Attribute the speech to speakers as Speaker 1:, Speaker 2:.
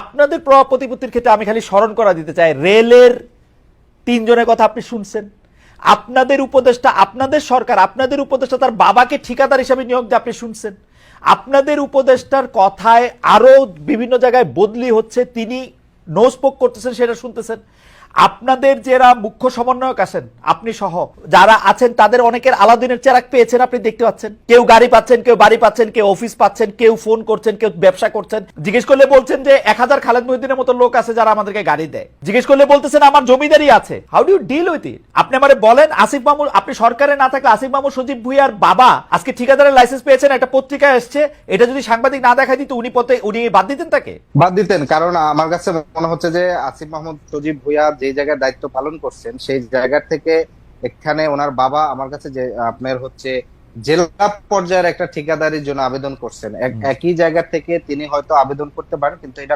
Speaker 1: আপনাদের প্রভাব প্রতিপত্তির ক্ষেত্রে আমি খালি স্মরণ করা দিতে চাই, রেলের 3 জনের কথা আপনি শুনছেন। আপনাদের উপদেষ্টা, আপনাদের সরকার, আপনাদের উপদেষ্টা তার বাবাকে ঠিকাদার হিসাবে নিয়োগ দিয়ে আপনি শুনছেন। আপনাদের উপদেষ্টার কথায় আরো বিভিন্ন জায়গায় বদলি হচ্ছে, তিনি নো স্পোক করতেছেন, সেটা শুনতেছেন। আপনাদের যারা মুখ্য সমন্বয়ক আছেন, আপনি সহ যারা আছেন, তাদের অনেকের আলাদিনের চেরাগ পেয়েছেন, আপনি দেখতে পাচ্ছেন। কেউ গাড়ি পাচ্ছেন, কেউ বাড়ি পাচ্ছেন, কেউ অফিস পাচ্ছেন, কেউ ফোন করছেন, কেউ ব্যবসা করছেন। জিজ্ঞেস করলে বলছেন যে 1000 খালেদ মহিউদ্দিনের মতো লোক আছে যারা আমাদেরকে গাড়ি দেয়। জিজ্ঞেস করলে বলতেছেন আমার জমিদারি আছে। How do you deal with it? আপনি আমারে বলেন, আসিফ মামুন, আপনি সরকারে না থাকলে আসিফ মামুন সজীব ভুঁইয়ার বাবা আজকে ঠিকাদারের লাইসেন্স পেয়েছেন, একটা পত্রিকায় এসছে, এটা যদি সাংবাদিক না দেখাই দিত উনি বাদ দিতেন তাকে?
Speaker 2: বাদ দিতেন, কারণ আমার কাছে মনে হচ্ছে যে আসিফ মাহমুদ সজীব ভুঁইয়া যে জায়গায় দায়িত্ব পালন করছেন সেই জায়গা থেকে এখানে ওনার বাবা আমার কাছে যে আপনার হচ্ছে জেলা পর্যায়ের একটা ঠিকাদারির জন্য আবেদন করছেন, একই জায়গা থেকে তিনি হয়তো আবেদন করতে পারেন, কিন্তু এটা